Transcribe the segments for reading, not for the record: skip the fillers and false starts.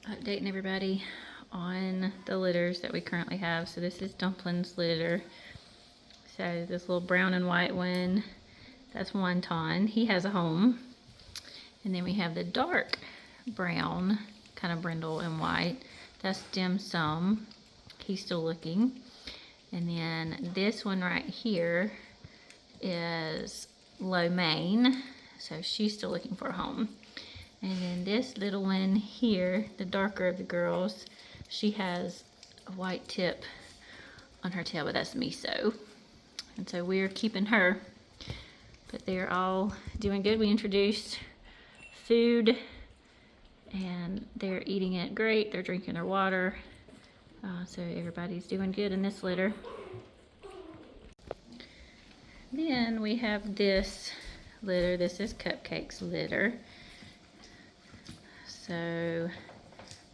updating everybody on the litters that we currently have. So this is Dumpling's litter. So this little brown and white one, that's Wonton. He has a home. And then we have the dark brown, kind of brindle and white. That's Dim Sum. He's still looking. And then this one right here is Lo Mein. So she's still looking for a home. And then this little one here, the darker of the girls, she has a white tip on her tail, but that's Miso. And so we're keeping her. But they're all doing good. We introduced food and they're eating it great. They're drinking their water. So everybody's doing good in this litter. Then we have this litter. This is Cupcake's litter. So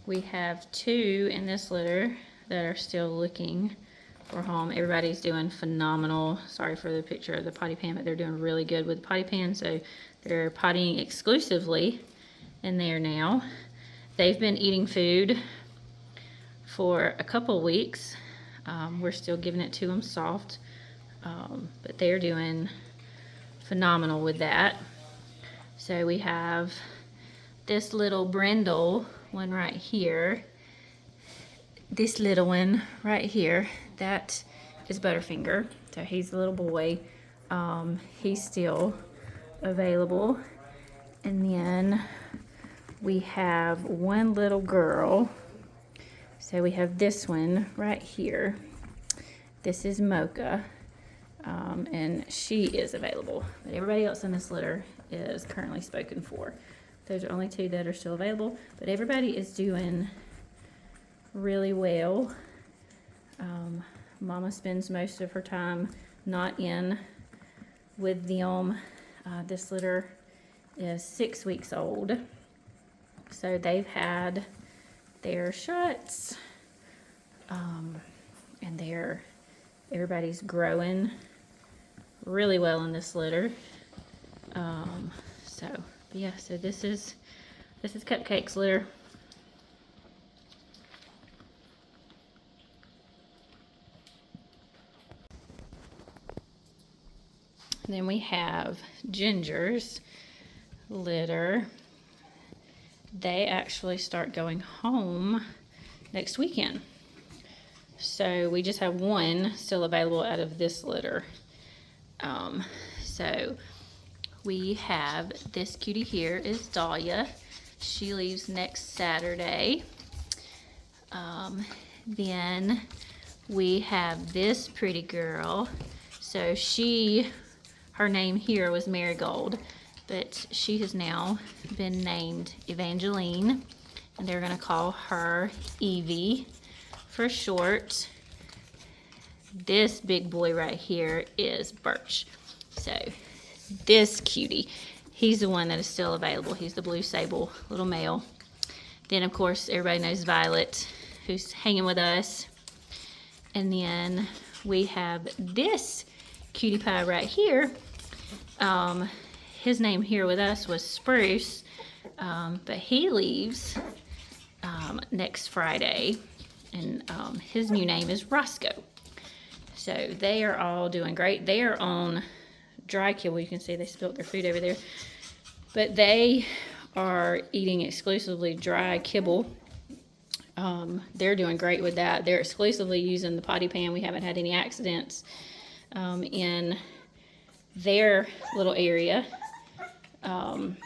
we have 2 in this litter that are still looking for home. Everybody's doing phenomenal. Sorry for the picture of the potty pan, but they're doing really good with the potty pan. So they're pottying exclusively in there now. They've been eating food for a couple weeks. We're still giving it to them soft, but they're doing phenomenal with that. So we have this little brindle one right here. This little one right here, that is Butterfinger. So he's a little boy. He's still available. And then we have one little girl. So we have this one right here. This is Mocha. And she is available. But everybody else in this litter is currently spoken for. Those are only 2 that are still available. But everybody is doing really well. Mama spends most of her time not in with them. This litter is 6 weeks old. So they've had their shots. And everybody's growing really well in this litter. So this is Cupcake's litter. And then we have Ginger's litter. They actually start going home next weekend. So we just have 1 still available out of this litter. So we have this cutie here is Dahlia. She leaves next Saturday. Then we have this pretty girl. So her name here was Marigold, but she has now been named Evangeline, and they're gonna call her Evie for short. This big boy right here is Birch. So this cutie, he's the one that is still available. He's the blue sable little male. Then of course everybody knows Violet, who's hanging with us. And then we have this cutie pie right here. His name here with us was Spruce, but he leaves next Friday, and his new name is Roscoe. So they are all doing great. They are on dry kibble. You can see they spilled their food over there, but they are eating exclusively dry kibble. They're doing great with that. They're exclusively using the potty pan. We haven't had any accidents in their little area. And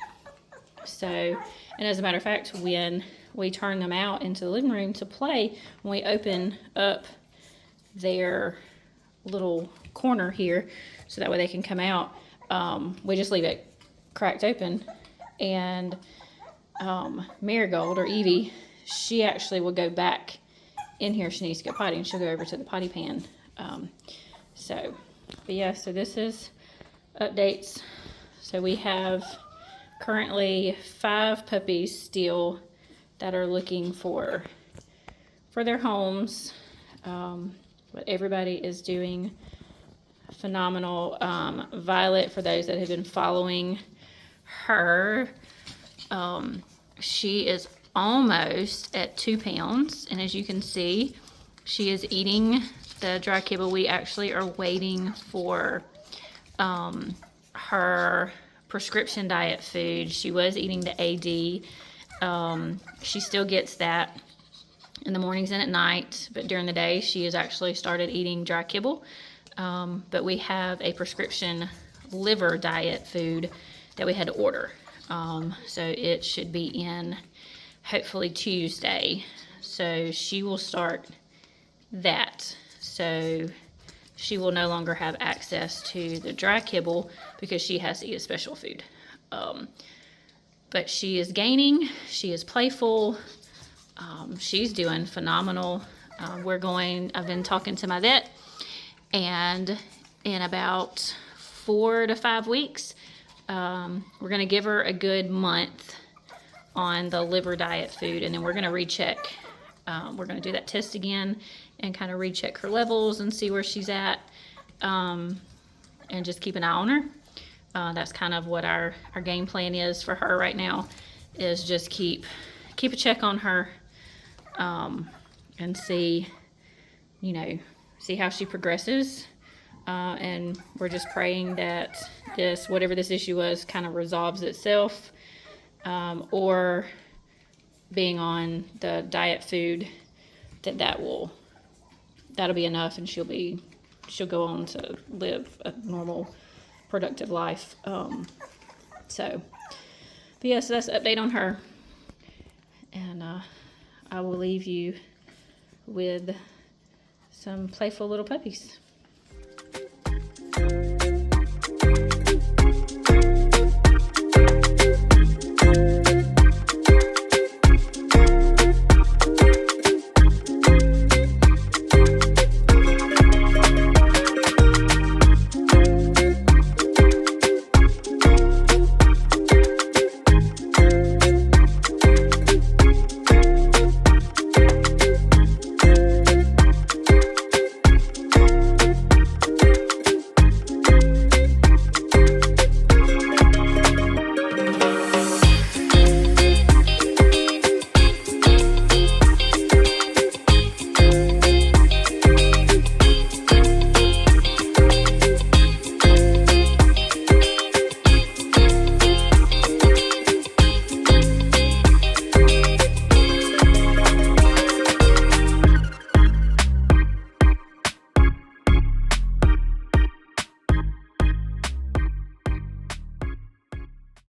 as a matter of fact, when we turn them out into the living room to play, when we open up their little corner here so that way they can come out, we just leave it cracked open, and Marigold, or Evie, she actually will go back in here. She needs to go potty, and she'll go over to the potty pan. So this is updates. So we have currently 5 puppies still that are looking for their homes. But everybody is doing phenomenal. Violet, for those that have been following her, she is almost at 2 pounds. And as you can see, she is eating the dry kibble. We actually are waiting for her prescription diet food. She was eating the AD. She still gets that in the mornings and at night, but during the day she has actually started eating dry kibble. But we have a prescription liver diet food that we had to order. So it should be in hopefully Tuesday. So she will start that. So she will no longer have access to the dry kibble because she has to eat a special food. But she is gaining, she is playful, she's doing phenomenal. I've been talking to my vet, and in about 4 to 5 weeks, we're gonna give her a good month on the liver diet food, and then we're gonna recheck. We're gonna do that test again and kind of recheck her levels and see where she's at, and just keep an eye on her. That's kind of what our game plan is for her right now, is just keep a check on her, and see how she progresses. And we're just praying that whatever this issue was, kind of resolves itself, or being on the diet food, that'll be enough, and she'll go on to live a normal, productive life. So that's the update on her, and I will leave you with some playful little puppies.